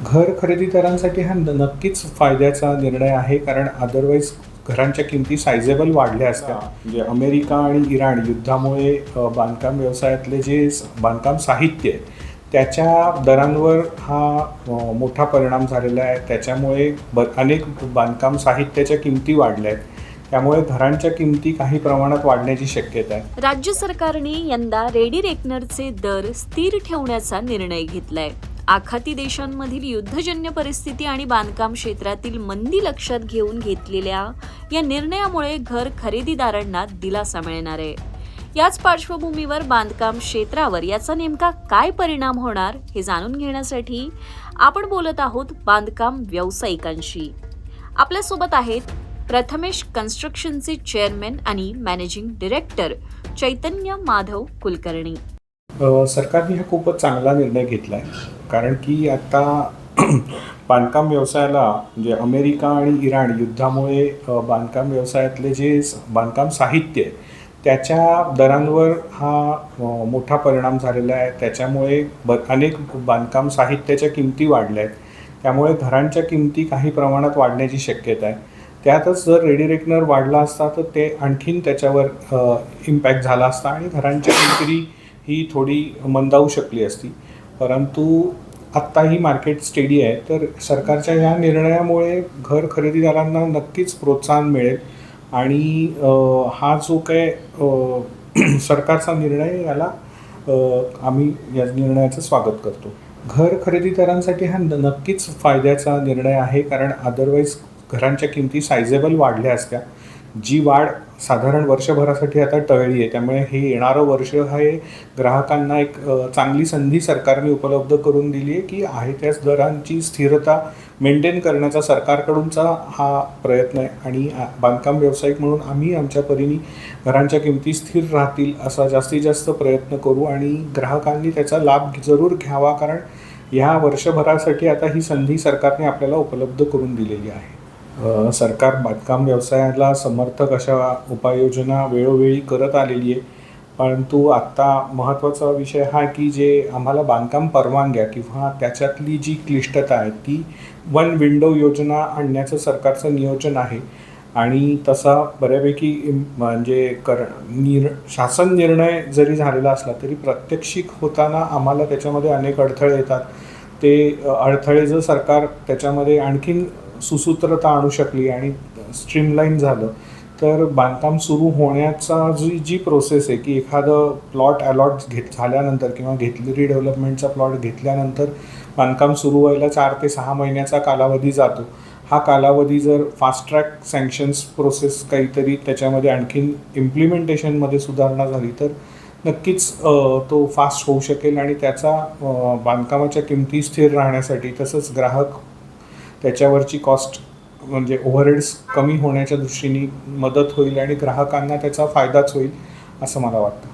घर खरेदीदारांसाठी हा नक्कीच फायद्याचा निर्णय आहे, कारण अदरवाईज घरांच्या किमती सायझेबल वाढल्या असत्या. म्हणजे अमेरिका आणि इराण युद्धामुळे बांधकाम व्यवसायातले जे बांधकाम साहित्य आहे त्याच्या दरांवर हा मोठा परिणाम झालेला आहे. त्याच्यामुळे अनेक बांधकाम साहित्याच्या किमती वाढल्या आहेत. त्यामुळे घरांच्या किमती काही प्रमाणात वाढण्याची शक्यता आहे. राज्य सरकारने यंदा रेडी रेकनरचे दर स्थिर ठेवण्याचा निर्णय घेतलाय. आखाती देशांमधील युद्धजन्य परिस्थिती आणि बांधकाम क्षेत्रातील मंदी लक्षात घेऊन घेतलेल्या या निर्णयामुळे घर खरेदीदारांना दिलासा मिळणार आहे. याच पार्श्वभूमीवर बांधकाम क्षेत्रावर याचा नेमका काय परिणाम होणार हे जाणून घेण्यासाठी आपण बोलत आहोत बांधकाम व्यावसायिकांशी. आपल्यासोबत आहेत प्रथमेश कन्स्ट्रक्शनचे चेअरमॅन आणि मॅनेजिंग डायरेक्टर चैतन्य माधव कुलकर्णी. सरकारने हा खूपच चांगला निर्णय घेतला आहे, कारण की आता बांधकाम व्यवसायाला म्हणजे अमेरिका आणि इराण युद्धामुळे बांधकाम व्यवसायातले जे बांधकाम साहित्य आहे त्याच्या दरांवर हा मोठा परिणाम झालेला आहे. त्याच्यामुळे अनेक बांधकाम साहित्याच्या किमती वाढल्या आहेत. त्यामुळे घरांच्या किमती काही प्रमाणात वाढण्याची शक्यता आहे. त्यातच जर रेडी रेकनर वाढला असता तर ते आणखीन त्याच्यावर इम्पॅक्ट झाला असता आणि घरांच्या किमती ही थोडी मंदावू शकली असती. परंतु आत्ताही मार्केट स्टेडी आहे, तर सरकारच्या या निर्णयामुळे घर खरेदीदारांना नक्कीच प्रोत्साहन मिळेल आणि हा जो काय सरकारचा निर्णय याला आम्ही या निर्णयाचं स्वागत करतो. घर खरेदीदारांसाठी हा नक्कीच फायद्याचा निर्णय आहे, कारण अदरवाईज घरांच्या किमती सायझेबल वाढल्या असत्या. जी वाढ साधारण वर्षभरासाठी आता टळली आहे. त्यामुळे हे येणारं वर्ष हे ग्राहकांना एक चांगली संधी सरकारने उपलब्ध करून दिली आहे, की आहे त्याच दरांची स्थिरता मेंटेन करण्याचा सरकारकडूनचा हा प्रयत्न आहे. आणि बांधकाम व्यावसायिक म्हणून आम्ही आमच्या परीने घरांच्या किमती स्थिर राहतील असा जास्तीत जास्त प्रयत्न करू आणि ग्राहकांनी त्याचा लाभ जरूर घ्यावा, कारण ह्या वर्षभरासाठी आता ही संधी सरकारने आपल्याला उपलब्ध करून दिलेली आहे. सरकार बांधकाम व्यवसायाला समर्थक अशा उपाययोजना वेळोवेळी करत आलेली आहे. परंतु आत्ता महत्त्वाचा विषय हा की जे आम्हाला बांधकाम परवानग्या किंवा त्याच्यातली जी क्लिष्टता आहे ती वन विंडो योजना आणण्याचं सरकारचं नियोजन आहे. आणि तसा बऱ्यापैकी म्हणजे शासन निर्णय जरी झालेला असला तरी प्रात्यक्षिक होताना आम्हाला त्याच्यामध्ये अनेक अडथळे येतात. ते अडथळे जर सरकार त्याच्यामध्ये आणखीन सुसूत्रता आणू शकली आणि स्ट्रीमलाईन झालं तर बांधकाम सुरू होण्याचा जी प्रोसेस आहे की एखादं प्लॉट अलॉट झाल्यानंतर किंवा रिडेव्हलपमेंटचा प्लॉट घेतल्यानंतर बांधकाम सुरू व्हायला 4 ते 6 महिन्याचा कालावधी जातो. हा कालावधी जर फास्ट ट्रॅक सँक्शन्स प्रोसेस काहीतरी त्याच्यामध्ये आणखीन इम्प्लिमेंटेशनमध्ये सुधारणा झाली तर नक्कीच तो फास्ट होऊ शकेल आणि त्याचा बांधकामाच्या किमती स्थिर राहण्यासाठी तसंच ग्राहक त्याच्यावरची कॉस्ट म्हणजे ओव्हरहेड्स कमी होण्याच्या दृष्टीने मदत होईल आणि ग्राहकांना त्याचा फायदाच होईल असं मला वाटतं.